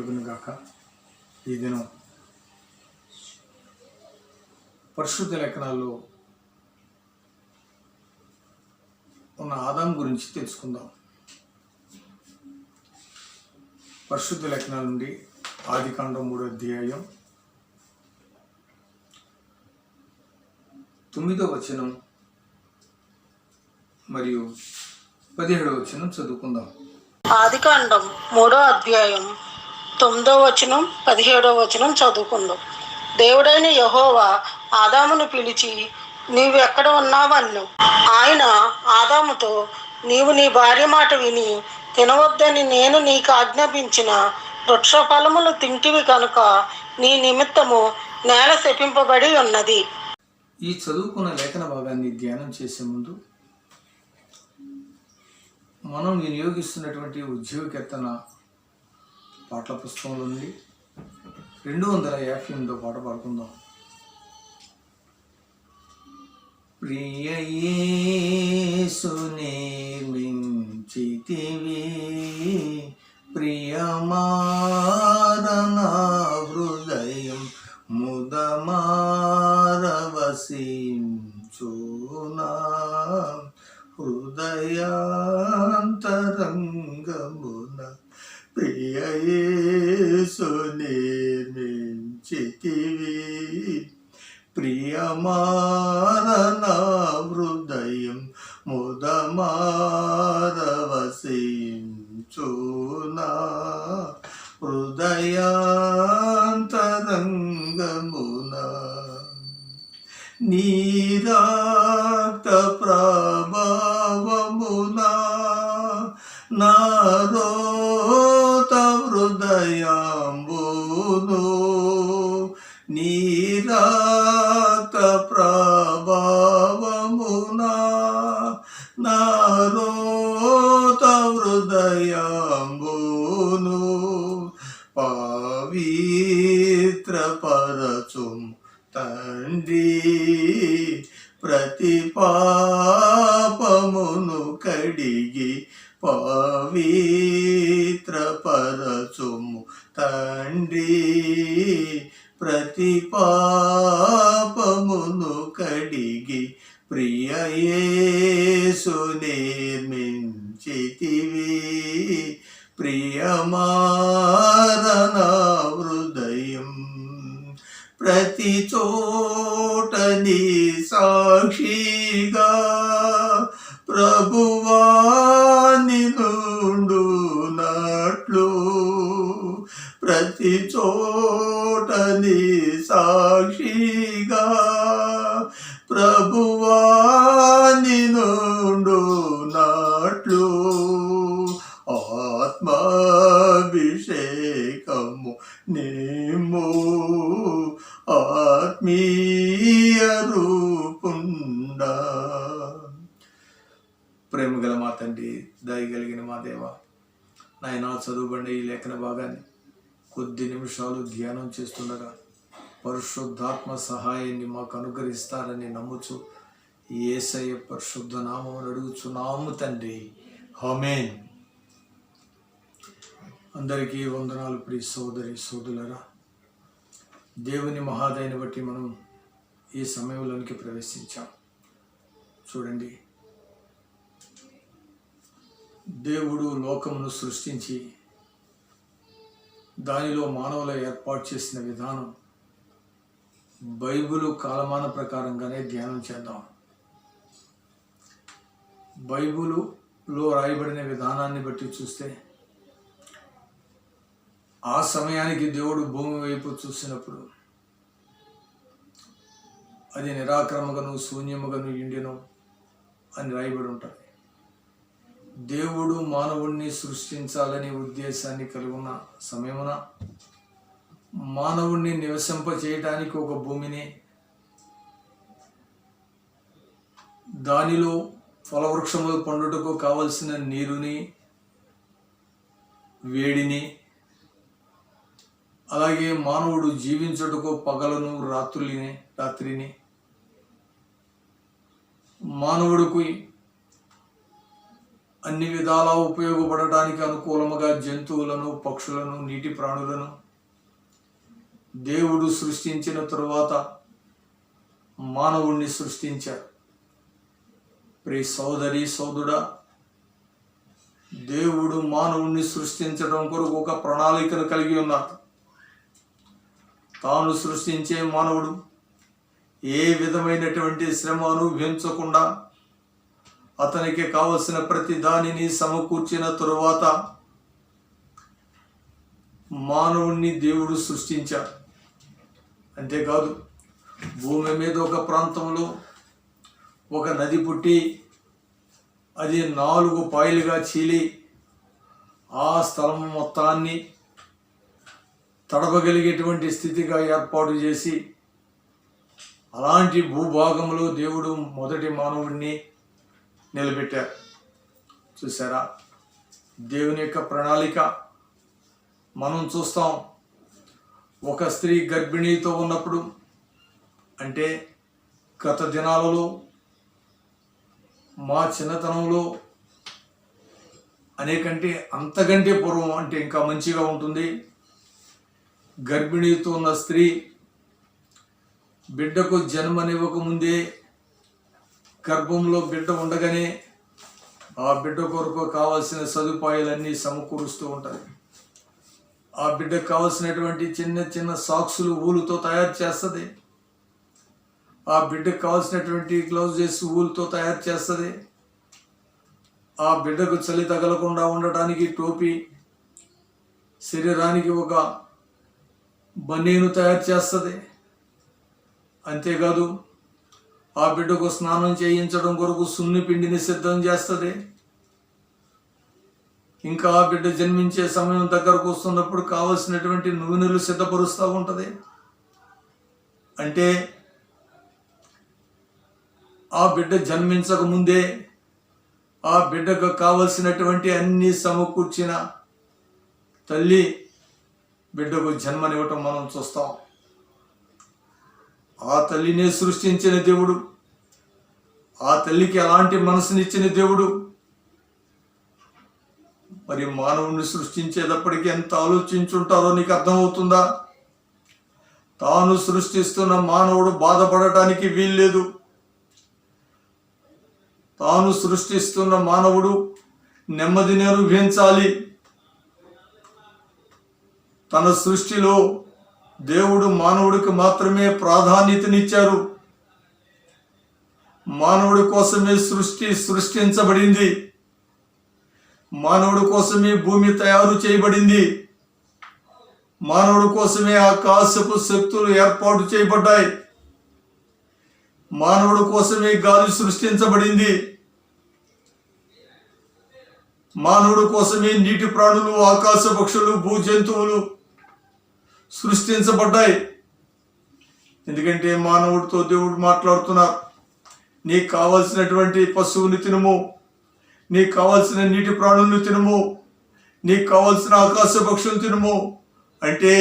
కలుగును గాక. ఈ దినం పరిశుద్ధ లేఖనాల్లో ఉన్న ఆదాం గురించి తెలుసుకుందాం. పరిశుద్ధ లేఖనాల నుండి ఆదికాండం 3వ అధ్యాయం 9వ వచనం మరియు 17వ వచనం చదువుకుందాం. ఆదికాండం 3వ అధ్యాయం 9వ వచనం 17వ వచనం చదువుకుందాం. దేవుడైన యెహోవా ఆదామును పిలిచి, నీవు ఎక్కడ ఉన్నావన్ను. ఆయన ఆదాముతో, నీవు నీ భార్య మాట విని తినవద్దని నేను నీకు ఆజ్ఞాపించిన వృక్ష ఫలములు తింటివి కనుక నీ నిమిత్తము నేల శపింపబడి ఉన్నది. ఈ చదువుకున్న లేఖన భాగాన్ని ధ్యానం చేసే ముందు మనం వినియోగిస్తున్నటువంటి ఉద్యోగ కీర్తన పాటల పుస్తకంలో నుండి 258వ పాట పాడుకుందాం. ప్రియ యేసునే మించితివి, ప్రియమారణ హృదయం ముదమారవసించునా, హృదయాంతరంగమున ప్రియ యేసునే మించితివి, ప్రియమారణ హృదయం ముదమారవసించునా, హృదయాంతరంగమున నీ రక్త ప్రభావమున నారోత హృదయంబును, నీ రక్త ప్రభావమున నారోత హృదయంబును పవిత్ర పరచుం తండ్రి, ప్రతి పాపమును కడిగి పవిత్ర పరచుము తండ్రి, ప్రతి పాపమును కడిగి ప్రియ యేసునే మించితివి, ప్రియమారణ హృదయం ప్రతి చోట నీ సాక్షిగా ప్రభువా నిలుండునట్లు, ప్రతి చోట నీ సాక్షిగా ప్రభువా నిలుండునట్లు, ఆత్మాభిషేకము నేమో ఆత్మీయ రూపుండా. ప్రేమ గల మా తండ్రి, దయగలిగిన మా దేవ, నాయన చదువుబడి ఈ లేఖన భాగాన్ని కొద్ది నిమిషాలు ధ్యానం చేస్తుండగా పరిశుద్ధాత్మ సహాయాన్ని మాకు అనుగ్రహిస్తారని నమ్ముచు యేసయ్య పరిశుద్ధ నామమును అడుగుచున్నాము తండ్రి, ఆమేన్. అందరికీ వందనాలు ప్రియ సోదరి సోదరులరా. దేవుని మహాదయని బట్టి మనం ఈ సమయంలోనికి ప్రవేశించాం. చూడండి, దేవుడు లోకమును సృష్టించి దానిలో మానవుల ఏర్పాటు చేసిన విధానం బైబిలు కాలమాన ప్రకారంగానే ధ్యానం చేద్దాం. బైబిలులో రాయబడిన విధానాన్ని బట్టి చూస్తే ఆ సమయానికి దేవుడు భూమి వైపు చూసినప్పుడు అది నిరాక్రమగను శూన్యముగను ఇండెను అని రాయబడి ఉంటుంది. దేవుడు మానవుణ్ణి సృష్టించాలనే ఉద్దేశాన్ని కలిగి ఉన్న సమయమున మానవుణ్ణి నివసింప చేయడానికి ఒక భూమిని, దానిలో ఫలవృక్షములు పండుటకు కావలసిన నీరుని, వేడిని, అలాగే మానవుడు జీవించుటకు పగలను రాత్రిని మానవుడికి అన్ని విధాలా ఉపయోగపడటానికి అనుకూలముగా జంతువులను, పక్షులను, నీటి ప్రాణులను దేవుడు సృష్టించిన తరువాత మానవుణ్ణి సృష్టించారు. ప్రియ సోదరి సోదరుడా, దేవుడు మానవుణ్ణి సృష్టించడం కొరకు ఒక ప్రణాళికను కలిగి ఉన్నారు. తాను సృష్టించే మానవుడు ఏ విధమైనటువంటి శ్రమ అనుభవించకుండా అతనికి కావలసిన ప్రతి దానిని సమకూర్చిన తరువాత మానవుణ్ణి దేవుడు సృష్టించాడు. అంతేకాదు, భూమి మీద ఒక ప్రాంతంలో ఒక నది పుట్టి అది 4 పాయలుగా చీలి ఆ స్థలం మొత్తాన్ని తడపగలిగేటువంటి స్థితిగా ఏర్పాటు చేసి అలాంటి భూభాగంలో దేవుడు మొదటి మానవుడిని నిలబెట్టారు. చూసారా, దేవుని యొక్క ప్రణాళిక మనం చూస్తాం. ఒక స్త్రీ గర్భిణీతో ఉన్నప్పుడు, అంటే గత దినాలలో మా చిన్నతనంలో అనేకంటే అంతకంటే పూర్వం అంటే ఇంకా మంచిగా ఉంటుంది. గర్భిణీతో ఉన్న స్త్రీ బిడ్డకు జన్మనివ్వకముందే గర్భంలో బిడ్డ ఉండగానే ఆ బిడ్డ కొరకు కావాల్సిన సదుపాయాలన్నీ సమకూరుస్తూ ఉంటాయి. ఆ బిడ్డకు కావాల్సినటువంటి చిన్న చిన్న సాక్సులు ఊలుతో తయారు చేస్తుంది. ఆ బిడ్డకు కావాల్సినటువంటి గ్లౌజెస్ ఊలుతో తయారు చేస్తుంది. ఆ బిడ్డకు చలి తగలకుండా ఉండటానికి టోపీ, శరీరానికి ఒక బనీను తయారు చేస్తుంది. అంతేకాదు, ఆ బిడ్డకు స్నానం చేయించడం కొరకు సున్ని పిండిని సిద్ధం చేస్తుంది. ఇంకా ఆ బిడ్డ జన్మించే సమయం దగ్గరకు వస్తున్నప్పుడు కావలసినటువంటి నూనెలు సిద్ధపరుస్తూ ఉంటుంది. అంటే ఆ బిడ్డ జన్మించక ముందే ఆ బిడ్డకు కావలసినటువంటి అన్ని సమకూర్చిన తల్లి బిడ్డకు జన్మనివ్వటం మనం చూస్తాం. ఆ తల్లినే సృష్టించిన దేవుడు, ఆ తల్లికి అలాంటి మనసునిచ్చిన దేవుడు మరి మానవుని సృష్టించేటప్పటికి ఎంత ఆలోచించుంటారో నీకు అర్థమవుతుందా? తాను సృష్టిస్తున్న మానవుడు బాధపడటానికి వీల్లేదు. తాను సృష్టిస్తున్న మానవుడు నెమ్మదిని అనుభవించాలి. తన సృష్టిలో దేవుడు మానవుడికి మాత్రమే ప్రాధాన్యతనిచ్చారు. మానవుడి కోసమే సృష్టించబడింది. మానవుడి కోసమే భూమి తయారు చేయబడింది. మానవుడి కోసమే ఆకాశపు శక్తులు ఏర్పాటు చేయబడ్డాయి. మానవుడి కోసమే గాలి సృష్టించబడింది. మానవుడి కోసమే నీటి ప్రాణులు, ఆకాశ పక్షులు, భూ జంతువులు సృష్టించబడ్డాయి. ఎందుకంటే మానవుడితో దేవుడు మాట్లాడుతున్నారు. నీకు కావలసినటువంటి పశువుని తినుము, నీకు కావలసిన నీటి ప్రాణులను తినుము, నీకు కావలసిన ఆకాశ పక్షులు తినుము. అంటే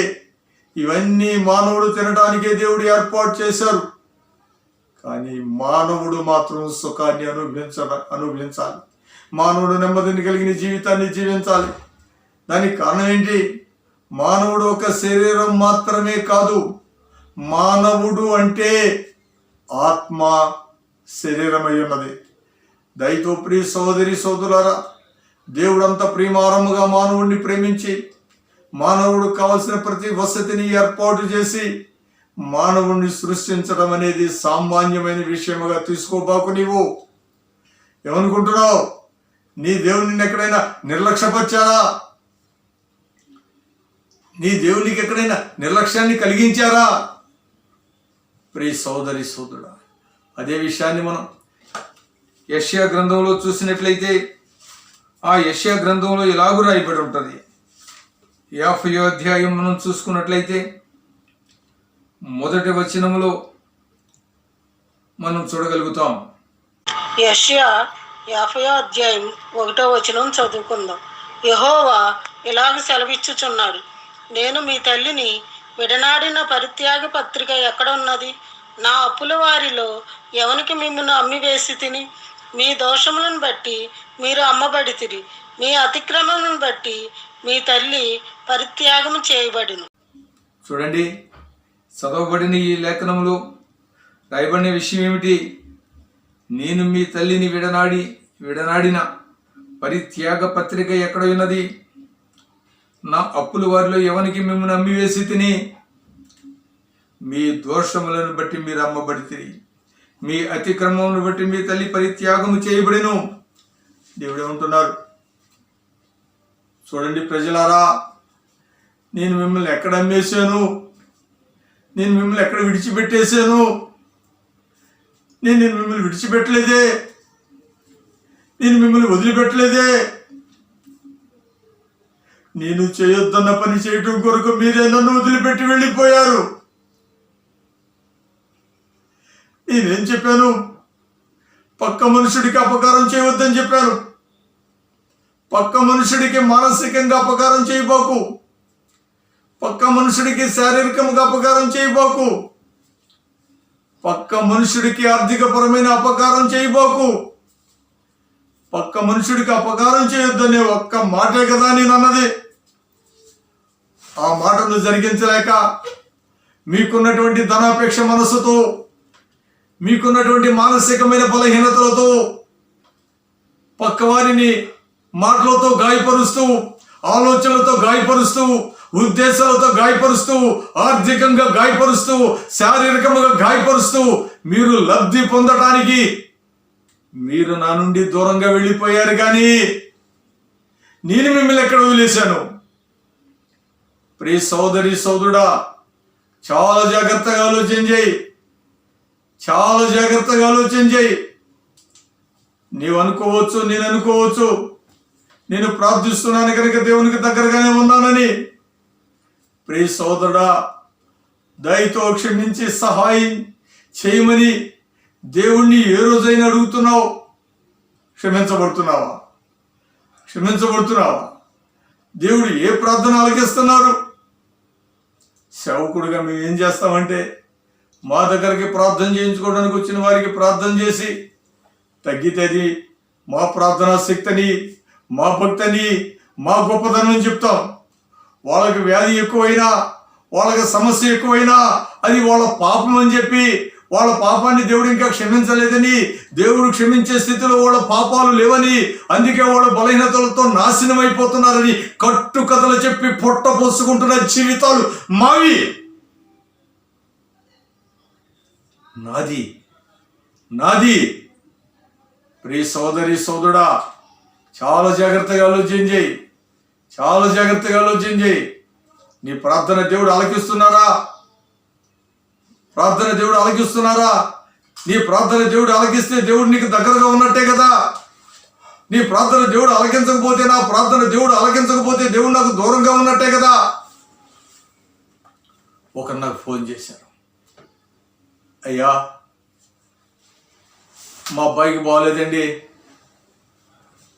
ఇవన్నీ మానవుడు తినడానికే దేవుడు ఏర్పాటు చేశారు. కానీ మానవుడు మాత్రం సుఖాన్ని అనుభవించాలి. మానవుడు నెమ్మదిని కలిగిన జీవితాన్ని జీవించాలి. దానికి కారణం ఏంటి? మానవుడు ఒక శరీరం మాత్రమే కాదు, మానవుడు అంటే ఆత్మ శరీరమై ఉన్నది. దయతో ప్రియ సోదరి సోదరులారా, దేవుడంత ప్రేమారముగా మానవుడిని ప్రేమించి మానవుడు కావలసిన ప్రతి వసతిని ఏర్పాటు చేసి మానవుడిని సృష్టించడం అనేది సామాన్యమైన విషయముగా తీసుకోబాకు. నీవు ఏమనుకుంటున్నావు? నీ దేవుడిని ఎక్కడైనా నిర్లక్ష్యపరిచారా? నీ దేవునికి ఎక్కడైనా నిర్లక్ష్యాన్ని కలిగించారా? ప్రియ సోదరి సోదరుడా, అదే విషయాన్ని మనం యెషయా గ్రంథంలో చూసినట్లయితే ఆ యెషయా గ్రంథంలో ఇలాగూ రాయబడి ఉంటుంది. 50వ అధ్యాయం మనం చూసుకున్నట్లయితే మొదటి వచనములో మనం చూడగలుగుతాం. యెషయా 50వ అధ్యాయం 1వ వచనం చదువుకుందాం. యెహోవా ఇలాగ సెలవిచ్చుచున్నాడు, నేను మీ తల్లిని విడనాడిన పరిత్యాగ పత్రిక ఎక్కడ ఉన్నది? నా అప్పుల వారిలో ఎవనికి మిమ్మల్ని అమ్మివేసి తిని మీ దోషములను బట్టి మీరు అమ్మబడితిరి, మీ అతిక్రమములను బట్టి మీ తల్లి పరిత్యాగము చేయబడిను. చూడండి, చదవబడిన ఈ లేఖనములు రాయబడిన విషయం ఏమిటి? నేను మీ తల్లిని విడనాడిన పరిత్యాగ పత్రిక ఎక్కడ ఉన్నది? నా అప్పుల వారిలో ఎవనికి మిమ్మల్ని అమ్మివేసి తిని, మీ దోషములను బట్టి మీరు అమ్మబడితిరి, మీ అతిక్రమములను బట్టి మీ తల్లి పరిత్యాగము చేయబడిను. దేవుడే ఉంటున్నారు. చూడండి ప్రజలారా, నేను మిమ్మల్ని ఎక్కడ అమ్మేశాను? నేను మిమ్మల్ని ఎక్కడ విడిచిపెట్టేశాను? నేను మిమ్మల్ని విడిచిపెట్టలేదే, నేను మిమ్మల్ని వదిలిపెట్టలేదే. నేను చేయొద్దన్న పని చేయటం కొరకు మీరే నన్ను వదిలిపెట్టి వెళ్ళిపోయారు. నేనేం చెప్పాను? పక్క మనుషుడికి అపకారం చేయవద్దని చెప్పాను. పక్క మనుషుడికి మానసికంగా అపకారం చేయబోకు, పక్క మనుషుడికి శారీరకంగా అపకారం చేయబోకు, పక్క మనుషుడికి ఆర్థికపరమైన అపకారం చేయబోకు, పక్క మనుషుడికి అపకారం చేయొద్దనే ఒక్క మాటే కదా నేను అన్నది. ఆ మాటను జరిగించలేక మీకున్నటువంటి ధనాపేక్ష మనస్సుతో, మీకున్నటువంటి మానసికమైన బలహీనతలతో, పక్కవారిని మాటలతో గాయపరుస్తూ, ఆలోచనలతో గాయపరుస్తూ, ఉద్దేశాలతో గాయపరుస్తూ, ఆర్థికంగా గాయపరుస్తూ, శారీరకంగా గాయపరుస్తూ మీరు లబ్ధి పొందడానికి మీరు నా నుండి దూరంగా వెళ్ళిపోయారు. కానీ నేను మిమ్మల్ని ఎక్కడ వదిలేశాను? ప్రియ సోదరి సోదరుడా, చాలా జాగ్రత్తగా ఆలోచన చేయి, చాలా జాగ్రత్తగా ఆలోచన చేయి. నీవు అనుకోవచ్చు, నేను అనుకోవచ్చు, నేను ప్రార్థిస్తున్నాను కనుక దేవునికి దగ్గరగానే ఉన్నానని. ప్రియ సోదరుడా, దయతో క్షమించి సహాయం చేయమని దేవుణ్ణి ఏ రోజైనా అడుగుతున్నావు? క్షమించబడుతున్నావా? దేవుడు ఏ ప్రార్థన ఆలకిస్తున్నారు? సేవకుడుగా మేము ఏం చేస్తామంటే, మా దగ్గరికి ప్రార్థన చేయించుకోవడానికి వచ్చిన వారికి ప్రార్థన చేసి, తగ్గితేది మా ప్రార్థనా శక్తిని, మా భక్తిని, మా గొప్పతనం చెప్తాం. వాళ్ళకి వ్యాధి ఎక్కువైనా, వాళ్ళకి సమస్య ఎక్కువైనా అది వాళ్ళ పాపం అని చెప్పి, వాళ్ళ పాపాన్ని దేవుడు ఇంకా క్షమించలేదని, దేవుడు క్షమించే స్థితిలో వాళ్ళ పాపాలు లేవని, అందుకే వాళ్ళ బలహీనతలతో నాశనం అయిపోతున్నారని కట్టుకథలు చెప్పి పొట్ట పోసుకుంటున్న జీవితాలు మావి. నాది ప్రియ సోదరి సోదరుడా, చాలా జాగ్రత్తగా ఆలోచన చేయి, చాలా జాగ్రత్తగా ఆలోచన చేయి. నీ ప్రార్థన దేవుడు ఆలకిస్తున్నారా? నీ ప్రార్థన దేవుడు ఆలకిస్తే దేవుడు నీకు దగ్గరగా ఉన్నట్టే కదా. నీ ప్రార్థన దేవుడు ఆలకించకపోతే, నా ప్రార్థన దేవుడు ఆలకించకపోతే దేవుడు నాకు దూరంగా ఉన్నట్టే కదా. ఒకరు నాకు ఫోన్ చేశారు, అయ్యా మా అబ్బాయికి బాగోలేదండి,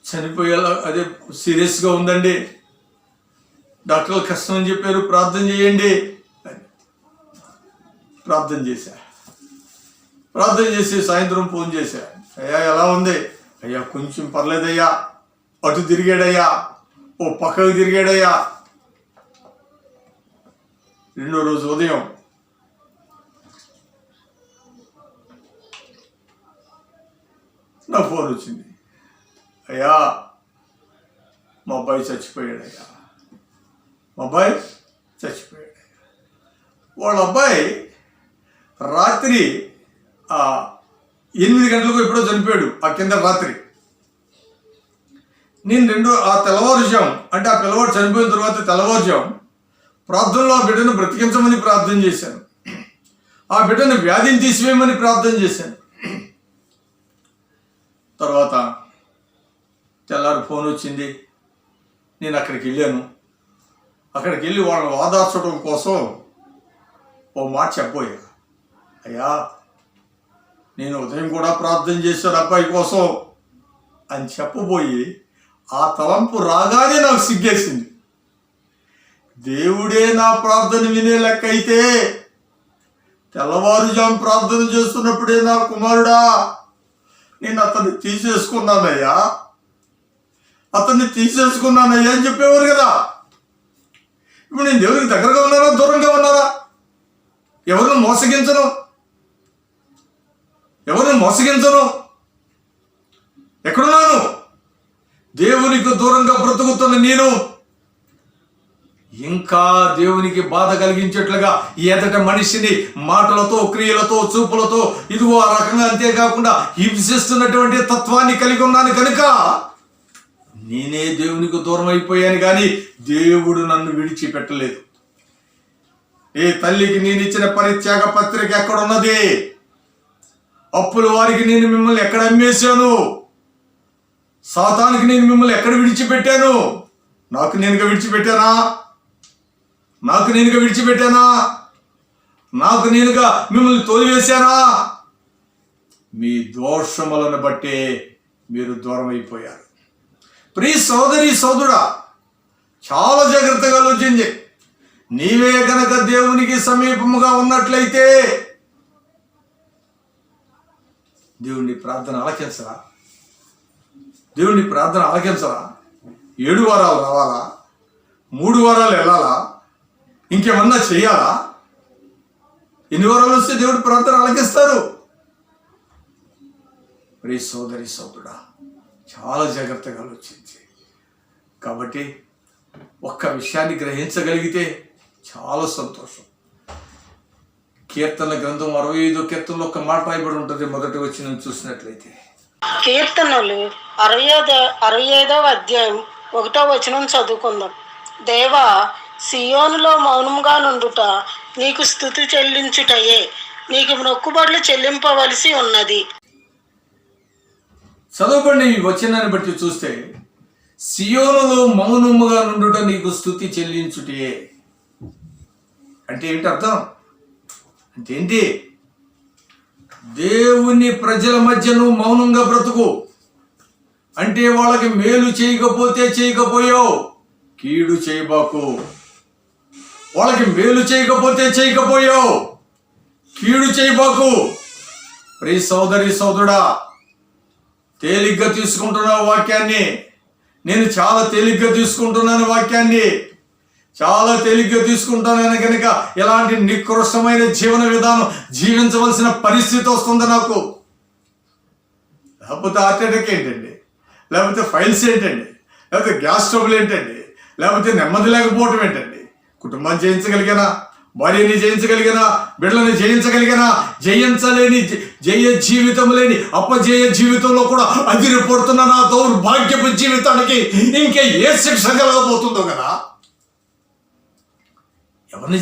చనిపోయేలా, అదే సీరియస్గా ఉందండి, డాక్టర్లు కష్టం అని చెప్పారు, ప్రార్థన చేయండి. ప్రార్థన చేసి సాయంత్రం ఫోన్ చేశా, అయ్యా ఎలా ఉంది? అయ్యా కొంచెం పర్లేదయ్యా, అటు తిరిగాడయ్యా, ఓ పక్కకు తిరిగాడయ్యా. రెండో రోజు ఉదయం నా ఫోన్ వచ్చింది, అయ్యా మా అబ్బాయి చచ్చిపోయాడయ్యా. వాళ్ళ అబ్బాయి రాత్రి 8 గంటలకు ఎప్పుడో చనిపోయాడు. ఆ కింద రాత్రి నేను ఆ తెల్లవారుజాము, అంటే ఆ పిల్లవాడు చనిపోయిన తర్వాత తెల్లవారుజాము ప్రార్థనలో ఆ బిడ్డను బ్రతికించమని ప్రార్థన చేశాను, ఆ బిడ్డను వ్యాధిని తీసివేయమని ప్రార్థన చేశాను. తర్వాత తెల్లారి ఫోన్ వచ్చింది, నేను అక్కడికి వెళ్ళాను. అక్కడికి వెళ్ళి వాళ్ళని ఓదార్చడం కోసం ఓ మాట చెప్పబోయా, అయ్యా నేను ఉదయం కూడా ప్రార్థన చేశాను అబ్బాయి కోసం అని చెప్పబోయి, ఆ తలంపు రాగానే నాకు సిగ్గేసింది. దేవుడే నా ప్రార్థన వినే లెక్క అయితే, తెల్లవారుజాము ప్రార్థన చేస్తున్నప్పుడే నా కుమారుడా నేను అతన్ని తీసేసుకున్నానయ్యా అని చెప్పేవారు కదా. ఇప్పుడు నేను దేవునికి దగ్గరగా ఉన్నానా, దూరంగా ఉన్నానా? ఎవరిని మోసగించను. ఎక్కడున్నాను? దేవునికి దూరంగా బ్రతుకుతున్న నేను ఇంకా దేవునికి బాధ కలిగించేట్లుగా ఎదట మనిషిని మాటలతో, క్రియలతో, చూపులతో ఇదిగో ఆ రకంగా, అంతేకాకుండా హింసిస్తున్నటువంటి తత్వాన్ని కలిగి ఉన్నాను కనుక నేనే దేవునికి దూరం అయిపోయాను, కానీ దేవుడు నన్ను విడిచిపెట్టలేదు. ఏ తల్లికి నేను ఇచ్చిన పరిత్యాగ పత్రిక ఎక్కడున్నది? అప్పుల వారికి నేను మిమ్మల్ని ఎక్కడ అమ్మేశాను? సాతానికి నేను మిమ్మల్ని ఎక్కడ విడిచిపెట్టాను? నాకు నేనుగా విడిచిపెట్టానా? నాకు నేనుగా మిమ్మల్ని తోలివేశానా? మీ దోషములను బట్టే మీరు దూరం అయిపోయారు. ప్రియ సోదరి సోదరుడా, చాలా జాగ్రత్తగా ఆలోచించి, నీవే కనుక దేవునికి సమీపముగా ఉన్నట్లయితే దేవుని ప్రార్థన ఆలకించరా? 7 వారాలు రావాలా? 3 వారాలు వెళ్ళాలా? ఇంకేమన్నా చేయాలా? ఎన్ని వారాలు వస్తే దేవుడి ప్రార్థన ఆలకిస్తారు? ప్రియ సోదరి సోదరుడా, చాలా జాగ్రత్తగా ఆలోచించి, కాబట్టి ఒక్క విషయాన్ని గ్రహించగలిగితే చాలా సంతోషం. కీర్తన గ్రంథం 65 కీర్తనలో ఒక మాట రాయబడి ఉంటుంది. మొదటి వచనం చూసినట్లయితే, కీర్తనలు 65వ అధ్యాయం 1వ వచనం చదువుకుందాం. దేవా, సియోనులో మౌనంగా నుండుట నీకు స్తుతి చెల్లించుటయే, నీకు మొక్కుబడులు చెల్లింపవలసి ఉన్నది. చదవబడిన ఈ వచనాన్ని బట్టి చూస్తే, సియోనులో మౌనముగా నుండుట నీకు స్తుతి చెల్లించుటే అంటే ఏంటి అర్థం? అంటే ఏంటి? దేవుని ప్రజల మధ్య నువ్వు మౌనంగా బ్రతుకు అంటే వాళ్ళకి మేలు చేయకపోయావు, కీడు చేయబాకు. వాళ్ళకి మేలు చేయకపోయావు, కీడు చేయబాకు. ప్రియ సోదరి సోదరుడా, తేలిగ్గా తీసుకుంటున్నావు వాక్యాన్ని. నేను చాలా తేలిగ్గా తీసుకుంటున్నాను వాక్యాన్ని. చాలా తేలిగ్గా తీసుకుంటాను కనుక ఇలాంటి నికృష్టమైన జీవన విధానం జీవించవలసిన పరిస్థితి వస్తుంది నాకు. లేకపోతే హార్ట్ అటాక్ ఏంటండి? లేకపోతే ఫైల్స్ ఏంటండి? లేకపోతే గ్యాస్ ట్రబుల్ ఏంటండి? లేకపోతే నెమ్మది లేకపోవటం ఏంటండి? కుటుంబాన్ని జయించగలిగానా? భార్యని జయించగలిగానా? బిడ్డలని జయించగలిగానా? జయించలేని జయ జీవితం లేని అపజయ జీవితంలో కూడా అదిరిపడుతున్న నా దౌర్భాగ్యపు జీవితానికి ఇంకే ఏ శిక్ష కలగబోతుందో కదా. ఎవరిని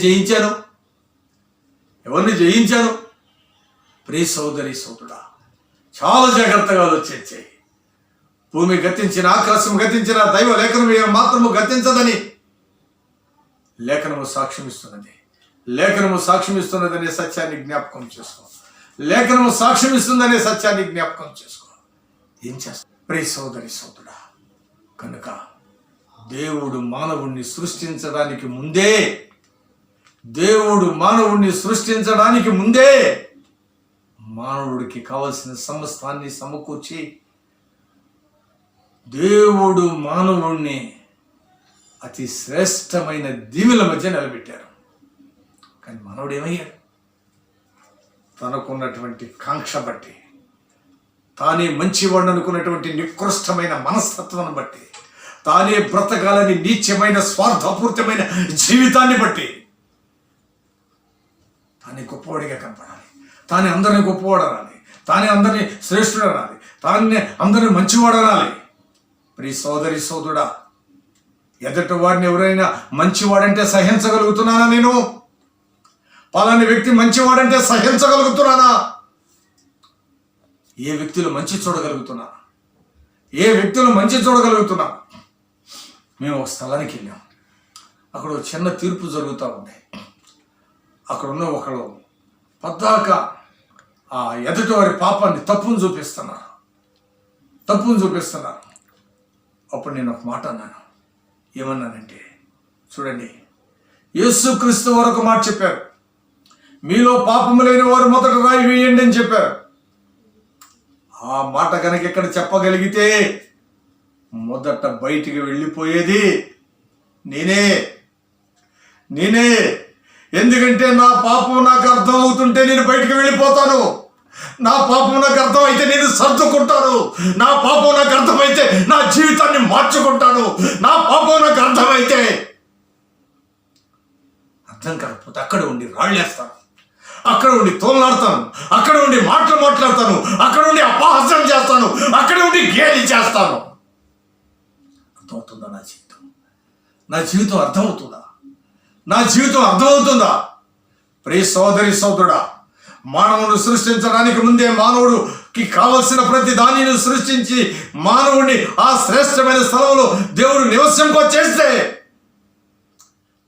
జయించాను? ప్రియ సోదరి సోదరుడా, చాలా జాగ్రత్తగా ఆలోచించాయి. భూమి గతించిన, ఆకాశం గతించిన, దైవ లేఖనం మాత్రము గతించదని లేఖనము సాక్ష్యం ఇస్తున్నదనే సత్యాన్ని జ్ఞాపకం చేసుకో. ఏం చేస్తా? ప్రియ సోదరి సోదరుడా, కనుక దేవుడు మానవుణ్ణి సృష్టించడానికి ముందే మానవుడికి కావలసిన సమస్తాన్ని సమకూర్చి దేవుడు మానవుణ్ణి అతి శ్రేష్టమైన దీవెల మధ్య నిలబెట్టారు. కానీ మానవుడు ఏమయ్యాడు? తనకున్నటువంటి కాంక్ష బట్టి, తానే మంచివాడు అనుకున్నటువంటి నికృష్టమైన మనస్తత్వాన్ని బట్టి, తానే బ్రతకాలని నీచమైన స్వార్థపూరితమైన జీవితాన్ని బట్టి తానే గొప్పవాడిగా కనపడాలి, తానే అందరినీ గొప్పవాడనాలి, తానే అందరినీ శ్రేష్ఠుడు అనాలి, తానే అందరినీ మంచివాడనాలి. ప్రియ సోదరి సోదరుడా, ఎదుటి వాడిని ఎవరైనా మంచివాడంటే సహించగలుగుతున్నానా? నేను పలాని వ్యక్తి మంచివాడంటే సహించగలుగుతున్నానా? ఏ వ్యక్తులు మంచి చూడగలుగుతున్నా? మేము ఒక స్థలానికి వెళ్ళాం. అక్కడ ఒక చిన్న తీర్పు జరుగుతూ ఉంది. అక్కడ ఉన్న ఒకళ్ళు పద్దాక ఆ ఎదుటి వారి పాపాన్ని, తప్పును చూపిస్తున్నారు. అప్పుడు నేను ఒక మాట అన్నాను. ఏమన్నానంటే, చూడండి, యేసుక్రీస్తు వారు ఒక మాట చెప్పారు, మీలో పాపము లేని వారు మొదట రాయి వేయండి అని చెప్పారు. ఆ మాట కనుక ఇక్కడ చెప్పగలిగితే మొదట బయటికి వెళ్ళిపోయేది నేనే. ఎందుకంటే నా పాపం నాకు అర్థం అవుతుంటే నేను బయటికి వెళ్ళిపోతాను. నా పాపం నాకు అర్థమైతే నేను సర్దుకుంటాను. నా పాపం నాకు అర్థమైతే నా జీవితాన్ని మార్చుకుంటాను. నా పాపం నాకు అర్థమైతే, అర్థం కాకపోతే అక్కడ ఉండి రాళ్ళేస్తాను, అక్కడ ఉండి తోలాడతాను, అక్కడ ఉండి మాట్లాడతాను, అక్కడ ఉండి అపహాస్యం చేస్తాను, అక్కడ ఉండి గేలి చేస్తాను. అర్థమవుతుందా నా జీవితం? నా జీవితం అర్థమవుతుందా? నా జీవితం అర్థమవుతుందా? ప్రియ సోదరి సోదరుడా, మానవుని సృష్టించడానికి ముందే మానవుడికి కావలసిన ప్రతి దానిని సృష్టించి మానవుడిని ఆ శ్రేష్టమైన స్థలంలో దేవుడు నివసింపచేస్తే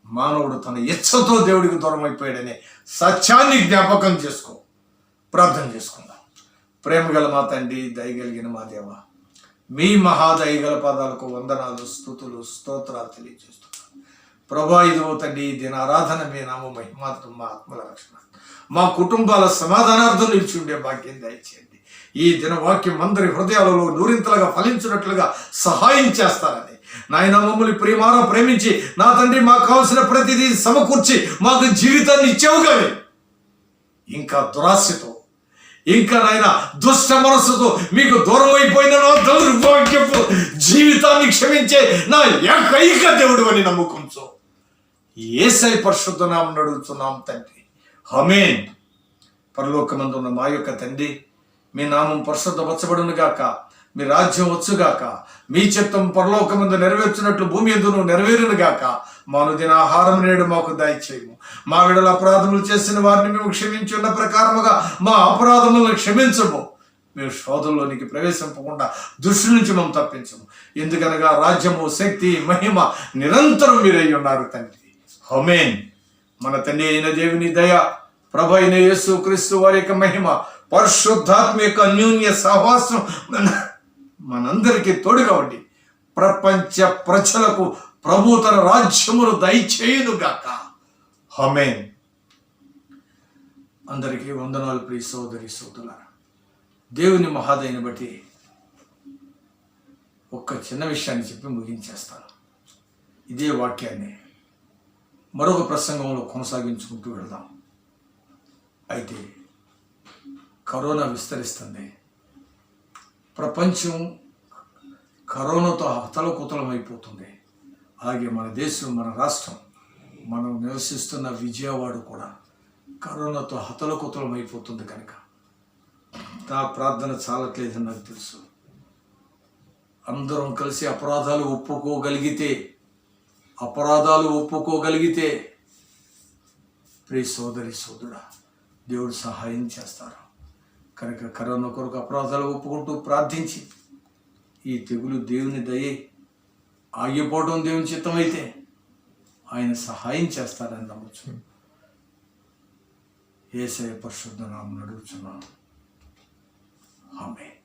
మానవుడు తన ఇచ్చతో దేవుడికి దూరం అయిపోయాడనే సత్యాన్ని జ్ఞాపకం చేసుకో. ప్రార్థన చేసుకుందాం. ప్రేమగల మా తండ్రి, దయగలిగిన మా దేవ, మీ మహాదయగల పాదాలకు వందనాలు, స్తుతులు, స్తోత్రాలు తెలియజేస్తున్నాను. ప్రభా, ఇదిగో తండ్రి, దీని ఆరాధన మీ నామ మహిమార్థం, మా ఆత్మల రక్షణ, మా కుటుంబాల సమాధానార్థం నిలిచి ఉండే భాగ్యం దయచేయండి. ఈ దినవాక్యం అందరి హృదయాలలో నూరింతలుగా ఫలించినట్లుగా సహాయం చేస్తారని నాయన, మమ్మల్ని ప్రేమారా ప్రేమించి నా తండ్రి మాకు కావలసిన ప్రతిదీ సమకూర్చి మాకు జీవితాన్ని ఇచ్చావు. కానీ ఇంకా దురాశతో, ఇంకా నాయన దుష్ట మనస్సుతో మీకు దూరం అయిపోయిన నా దౌర్భాగ్యపు జీవితాన్ని క్షమించే నా ఏకైక దేవుడు అని నమ్ముకుంటూ యేసయ్య పరిశుద్ధ నామమున అడుగుతున్నాం తండ్రి, ఆమేన్. పరలోకమందు ఉన్న మా యొక్క తండ్రి, మీ నామం పరిశుద్ధపరచబడును గాక, మీ రాజ్యం వచ్చుగాక, మీ చిత్తం పరలోకమందు నెరవేర్చినట్లు భూమి యందును నెరవేరును గాక. మానుదిన ఆహారం నేడు మాకు దయచేయము. మా విడల అపరాధములు చేసిన వారిని మేము క్షమించి ఉన్న ప్రకారముగా మా అపరాధములను క్షమించము. మేము శోధంలోనికి ప్రవేశింపకుండా దుష్టు నుంచి మేము తప్పించము. ఎందుకనగా రాజ్యము, శక్తి, మహిమ నిరంతరం మీరై ఉన్నారు తండ్రి, ఆమేన్. మన తండ్రి అయిన దేవుని దయ, ప్రభు అయిన యేసు క్రీస్తు వారి యొక్క మహిమ, పరిశుద్ధాత్మ యొక్క అన్యోన్య సహవాసం మనందరికీ తోడుగా ఉండి ప్రపంచ ప్రజలకు ప్రభు తన రాజ్యమును దయచేయును గాక, ఆమేన్. అందరికీ వందనాలు ప్రియ సోదరి సోదరులారా. దేవుని మహాదయని బట్టి ఒక్క చిన్న విషయాన్ని చెప్పి ముగించేస్తాను. ఇదే వాక్యాన్ని మరొక ప్రసంగంలో కొనసాగించుకుంటూ వెళ్దాం. అయితే కరోనా విస్తరిస్తుంది. ప్రపంచం కరోనాతో హతలకుతలమైపోతుంది. అలాగే మన దేశం, మన రాష్ట్రం, మనం నివసిస్తున్న విజయవాడ కూడా కరోనాతో హతలకుతలమైపోతుంది. కనుక నా ప్రార్థన చాలట్లేదని నాకు తెలుసు. అందరం కలిసి అపరాధాలు ఒప్పుకోగలిగితే ప్రియ సోదరి సోదరుడా, దేవుడు సహాయం చేస్తారు. కనుక కరోనా కొరకు అపరాధాలు ఒప్పుకుంటూ ప్రార్థించి ఈ తెగులు దేవుని దయే ఆగిపోవడం దేవుని చిత్తమైతే ఆయన సహాయం చేస్తారని నమ్మచ్చు. యేసయ్య పరిశుద్ధ నామమున అడుగుచున్నాను, ఆమేన్.